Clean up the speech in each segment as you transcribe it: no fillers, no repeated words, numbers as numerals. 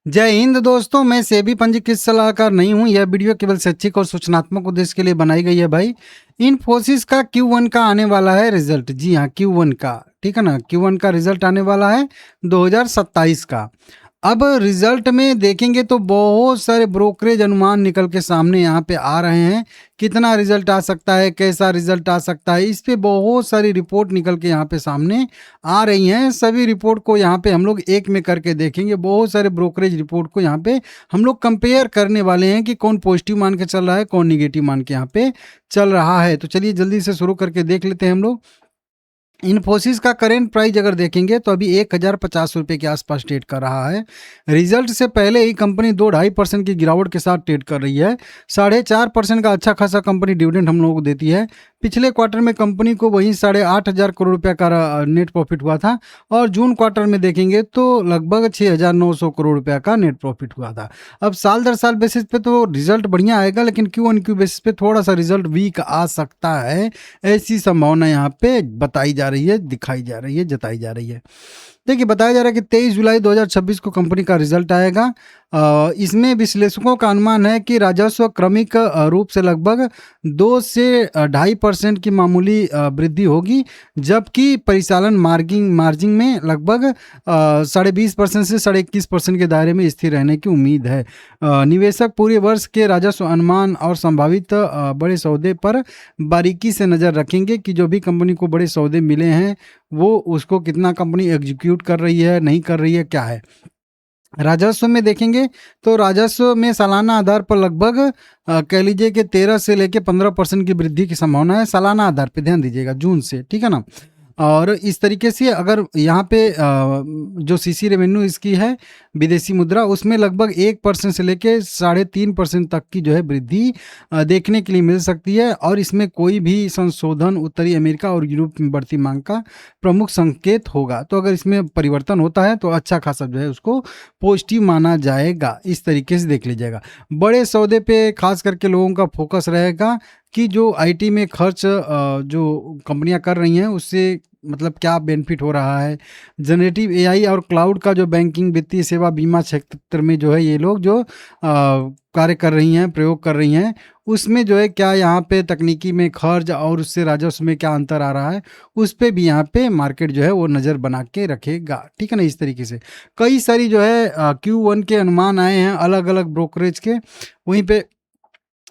जय हिंद दोस्तों, मैं सेबी पंजीकृत सलाहकार नहीं हूं। यह वीडियो केवल शैक्षिक और सूचनात्मक उद्देश्य के लिए बनाई गई है भाई। इन्फोसिस का Q1 का आने वाला है रिजल्ट। जी हाँ, Q1 का, ठीक है ना। Q1 का रिजल्ट आने वाला है 2027 का। अब रिजल्ट में देखेंगे तो बहुत सारे ब्रोकरेज अनुमान निकल के सामने यहाँ पे आ रहे हैं। कितना रिजल्ट आ सकता है, कैसा रिजल्ट आ सकता है, इस पे बहुत सारी रिपोर्ट निकल के यहाँ पे सामने आ रही हैं। सभी रिपोर्ट को यहाँ पे हम लोग एक में करके देखेंगे। बहुत सारे ब्रोकरेज रिपोर्ट को यहाँ पे हम लोग कंपेयर करने वाले हैं कि कौन पॉजिटिव मान के चल रहा है, कौन निगेटिव मान के यहाँ पे चल रहा है। तो चलिए जल्दी से शुरू करके देख लेते हैं हम लोग। इन्फोसिस का करेंट प्राइस अगर देखेंगे तो अभी 1050 रुपये के आसपास ट्रेड कर रहा है। रिजल्ट से पहले ही कंपनी 2-2.5% की गिरावट के साथ ट्रेड कर रही है। 4.5% का अच्छा खासा कंपनी डिविडेंड हम लोगों को देती है। पिछले क्वार्टर में कंपनी को वही 8,500 करोड़ रुपये का नेट प्रॉफिट हुआ था और जून क्वार्टर में देखेंगे तो लगभग 6,900 करोड़ रुपये का नेट प्रॉफिट हुआ था। अब साल दर साल बेसिस पे तो रिजल्ट बढ़िया आएगा, लेकिन Q1Q बेसिस पे थोड़ा सा रिजल्ट वीक आ सकता है। ऐसी संभावना यहाँ पे बताई जा रही है, दिखाई जा रही है, जताई जा रही है। देखिए, बताया जा रहा है कि 23 जुलाई 2026 को कंपनी का रिजल्ट आएगा। इसमें विश्लेषकों का अनुमान है कि राजस्व क्रमिक रूप से लगभग 2 से 2.5% की मामूली वृद्धि होगी, जबकि परिचालन मार्जिन में लगभग 20.5% से 21.5% के दायरे में स्थिर रहने की उम्मीद है। निवेशक पूरे वर्ष के राजस्व अनुमान और संभावित बड़े सौदे पर बारीकी से नज़र रखेंगे कि जो भी कंपनी को बड़े सौदे मिले हैं वो उसको कितना कंपनी एग्जीक्यूट कर रही है, नहीं कर रही है, क्या है। राजस्व में देखेंगे तो राजस्व में सालाना आधार पर लगभग कह लीजिए कि 13 से लेके 15% की वृद्धि की संभावना है। सालाना आधार पे ध्यान दीजिएगा, जून से, ठीक है ना। और इस तरीके से अगर यहाँ पे जो सीसी रेवेन्यू इसकी है विदेशी मुद्रा, उसमें लगभग 1% से लेके 3.5% तक की जो है वृद्धि देखने के लिए मिल सकती है। और इसमें कोई भी संशोधन उत्तरी अमेरिका और यूरोप में बढ़ती मांग का प्रमुख संकेत होगा। तो अगर इसमें परिवर्तन होता है तो अच्छा खासा जो है उसको पॉजिटिव माना जाएगा। इस तरीके से देख लीजिएगा। बड़े सौदे पे खास करके लोगों का फोकस रहेगा कि जो आईटी में खर्च जो कंपनियां कर रही हैं उससे मतलब क्या बेनिफिट हो रहा है। जनरेटिव एआई और क्लाउड का जो बैंकिंग, वित्तीय सेवा, बीमा क्षेत्र में जो है ये लोग जो कार्य कर रही हैं, प्रयोग कर रही हैं, उसमें जो है क्या यहाँ पे तकनीकी में खर्च और उससे राजस्व में क्या अंतर आ रहा है, उस पे भी यहाँ पे मार्केट जो है वो नज़र बना के रखेगा, ठीक है ना। इस तरीके से कई सारी जो है Q1 के अनुमान आए हैं अलग अलग ब्रोकरेज के। वहीं पे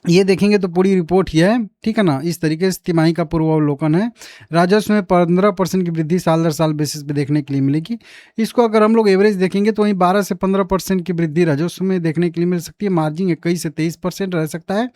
ये देखेंगे तो पूरी रिपोर्ट ही है, ठीक है ना। इस तरीके से तिमाही का पूर्वावलोकन है। राजस्व में 15% की वृद्धि साल दर साल बेसिस पे देखने के लिए मिलेगी। इसको अगर हम लोग एवरेज देखेंगे तो वहीं 12 से 15% की वृद्धि राजस्व में देखने के लिए मिल सकती है। मार्जिन 21 से 23% रह सकता है।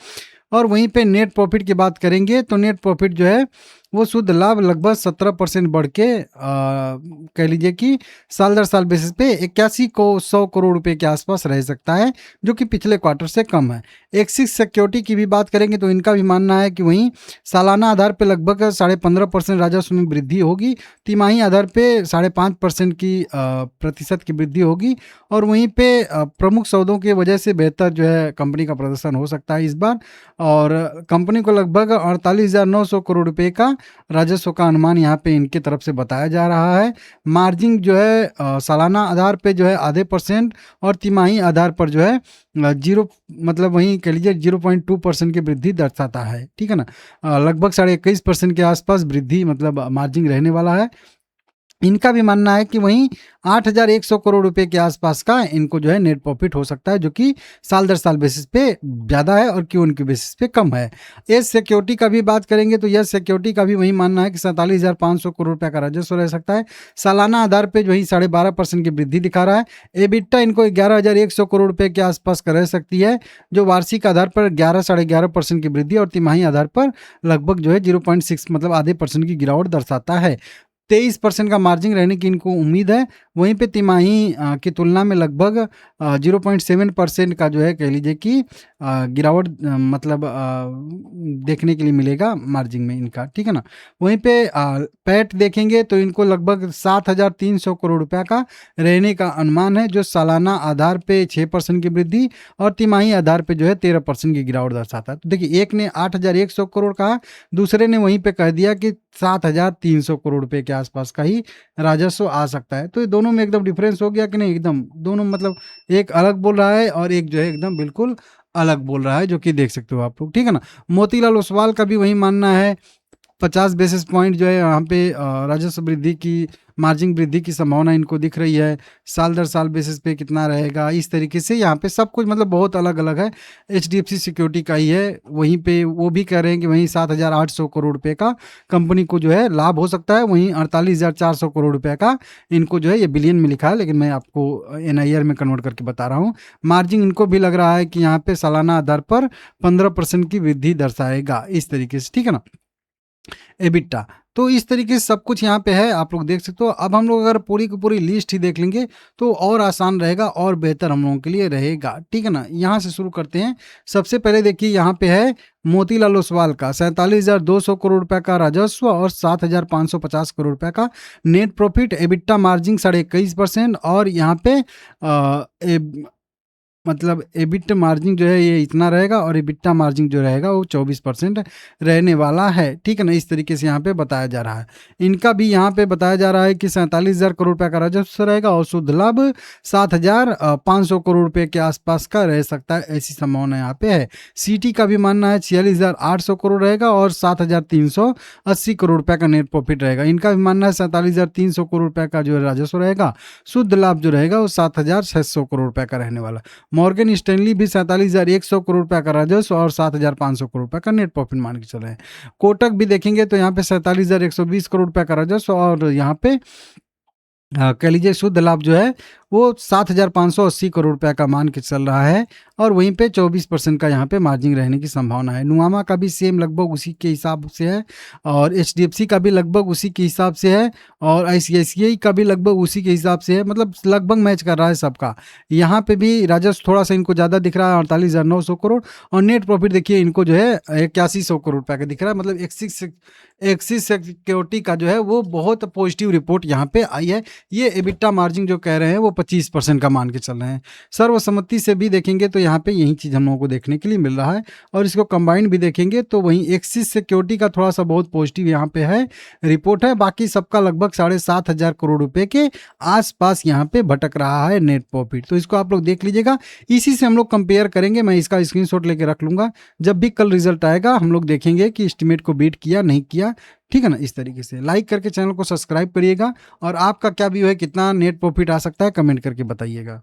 और वहीं पे नेट प्रॉफिट की बात करेंगे तो नेट प्रॉफिट जो है वो शुद्ध लाभ लगभग 17% बढ़ के कह लीजिए कि साल दर साल बेसिस पे 8100 करोड़ रुपए के आसपास रह सकता है, जो कि पिछले क्वार्टर से कम है। एक्सिस सिक्योरिटी की भी बात करेंगे तो इनका भी मानना है कि वहीं सालाना आधार पे लगभग 15.5% राजस्व में वृद्धि होगी। तिमाही आधार पे 5.5% की प्रतिशत की वृद्धि होगी। और वहीं पे प्रमुख सौदों की वजह से बेहतर जो है कंपनी का प्रदर्शन हो सकता है इस बार। और कंपनी को लगभग 48,900 करोड़ रुपए का राजस्व का अनुमान यहाँ पे इनके तरफ से बताया जा रहा है। मार्जिन जो है सालाना आधार पे जो है 0.5% और तिमाही आधार पर जो है 0 मतलब वहीं कह लीजिए 0.2% की वृद्धि दर्शाता है, ठीक है ना। लगभग 21.5% के आसपास वृद्धि मतलब मार्जिन रहने वाला है। इनका भी मानना है कि वहीं 8,100 करोड़ रुपए के आसपास का इनको जो है नेट प्रॉफिट हो सकता है, जो कि साल दर साल बेसिस पे ज़्यादा है और Q1Q बेसिस पे कम है। यस सिक्योरिटी का भी बात करेंगे तो यस सिक्योरिटी का भी वही मानना है कि 47,500 करोड़ रुपए का राजस्व रह सकता है। सालाना आधार पे जो ही 12.5% की वृद्धि दिखा रहा है। एबिटा इनको 11,100 करोड़ रुपए के आसपास का रह सकती है, जो वार्षिक आधार पर 11-11.5% की वृद्धि और तिमाही आधार पर लगभग जो है 0.6 मतलब आधे % की गिरावट दर्शाता है। 23% का मार्जिन रहने की इनको उम्मीद है। वहीं पे तिमाही की तुलना में लगभग 0.7% का जो है कह लीजिए कि गिरावट मतलब देखने के लिए मिलेगा मार्जिन में इनका, ठीक है ना। वहीं पे पैट देखेंगे तो इनको लगभग 7,300 करोड़ रुपया का रहने का अनुमान है, जो सालाना आधार पे 6% की वृद्धि और तिमाही आधार पे जो है 13% की गिरावट दर्शाता है। तो देखिए, एक ने 8,100 करोड़ कहा, दूसरे ने वहीं पे कह दिया कि 7,300 करोड़ रुपए के आसपास का ही राजस्व आ सकता है। तो ये दोनों में एकदम डिफरेंस हो गया कि नहीं, एकदम दोनों मतलब एक अलग बोल रहा है और एक जो है एकदम बिल्कुल अलग बोल रहा है, जो कि देख सकते हो आप लोग, ठीक है ना। मोतीलाल ओसवाल का भी वही मानना है, 50 बेसिस पॉइंट जो है यहाँ पे राजस्व वृद्धि की, मार्जिन वृद्धि की संभावना इनको दिख रही है। साल दर साल बेसिस पे कितना रहेगा, इस तरीके से यहाँ पे सब कुछ मतलब बहुत अलग अलग है। HDFC सिक्योरिटी का ही है, वहीं पे वो भी कह रहे हैं कि वहीं 7,800 करोड़ रुपए का कंपनी को जो है लाभ हो सकता है, वहीं 48,400 करोड़ रुपए का इनको जो है, ये बिलियन में लिखा है लेकिन मैं आपको NIR में कन्वर्ट करके बता रहा हूँ। मार्जिन इनको भी लग रहा है कि यहाँ पे सालाना आधार पर 15% की वृद्धि दर्शाएगा, इस तरीके से, ठीक है ना। एबिटा, तो इस तरीके से सब कुछ यहाँ पे है, आप लोग देख सकते हो। अब हम लोग अगर पूरी की पूरी लिस्ट ही देख लेंगे तो और आसान रहेगा और बेहतर हम लोगों के लिए रहेगा, ठीक है ना। यहाँ से शुरू करते हैं। सबसे पहले देखिए यहाँ पे है मोतीलाल ओसवाल का 47,200 करोड़ रुपए का राजस्व और 7,550 करोड़ रुपए का नेट प्रॉफिट। एबिटा मार्जिन 21.5% और यहाँ पे मतलब एबिट मार्जिन जो है ये इतना रहेगा और एबिटा मार्जिन जो रहेगा वो 24% रहने वाला है, ठीक है ना। इस तरीके से यहाँ पे बताया जा रहा है। इनका भी यहाँ पे बताया जा रहा है कि 47,000 करोड़ रुपए का राजस्व रहेगा और शुद्ध लाभ 7,500 करोड़ रुपए के आसपास का रह सकता है, ऐसी संभावना यहाँ पे है। सिटी का भी मानना है 46,800 करोड़ रहेगा और 7,380 करोड़ रुपए का नेट प्रॉफिट रहेगा। इनका भी मानना है 47,300 करोड़ रुपए का जो राजस्व रहेगा, शुद्ध लाभ जो रहेगा वो 7,600 करोड़ रुपए का रहने वाला। मॉर्गन स्टैनली भी 47,100 करोड़ रुपए का राजस्व और 7,500 करोड़ रुपए का नेट प्रॉफिट मान के चल रहे हैं। कोटक भी देखेंगे तो यहाँ पे 47,120 करोड़ रुपए का राजस्व और यहाँ पे कह लीजिए शुद्ध लाभ जो है वो 7,580 करोड़ रुपए का मान के चल रहा है और वहीं पे 24% का यहाँ पे मार्जिन रहने की संभावना है। नुआमा का भी सेम लगभग उसी के हिसाब से है और HDFC का भी लगभग उसी के हिसाब से है और ICICI का भी लगभग उसी के हिसाब से है, मतलब लगभग मैच कर रहा है सबका। यहाँ पे भी राजस्व थोड़ा सा इनको ज़्यादा दिख रहा है 48,900 करोड़ और नेट प्रॉफिट देखिए इनको जो है 8100 करोड़ रुपये का दिख रहा है। मतलब एक्सिस सिक्योरिटी का जो है वो बहुत पॉजिटिव रिपोर्ट यहाँ पे आई है। ये एबिटा मार्जिन जो कह रहे हैं वो 25% का मान के चल रहे हैं। सर्वसम्मति से भी देखेंगे तो यहाँ पे यही चीज़ हम लोगों को देखने के लिए मिल रहा है और इसको कंबाइंड भी देखेंगे तो वहीं एक्सिस सिक्योरिटी का थोड़ा सा बहुत पॉजिटिव यहाँ पे है रिपोर्ट है। बाकी सबका लगभग 7,500 करोड़ रुपए के आसपास यहाँ पे भटक रहा है नेट प्रॉफिट। तो इसको आप लोग देख लीजिएगा, इसी से हम लोग कंपेयर करेंगे। मैं इसका स्क्रीनशॉट लेके रख लूंगा, जब भी कल रिजल्ट आएगा हम लोग देखेंगे कि एस्टिमेट को बीट किया नहीं किया, ठीक है ना। इस तरीके से लाइक करके चैनल को सब्सक्राइब करिएगा और आपका क्या व्यू है, कितना नेट प्रॉफिट आ सकता है, कमेंट करके बताइएगा।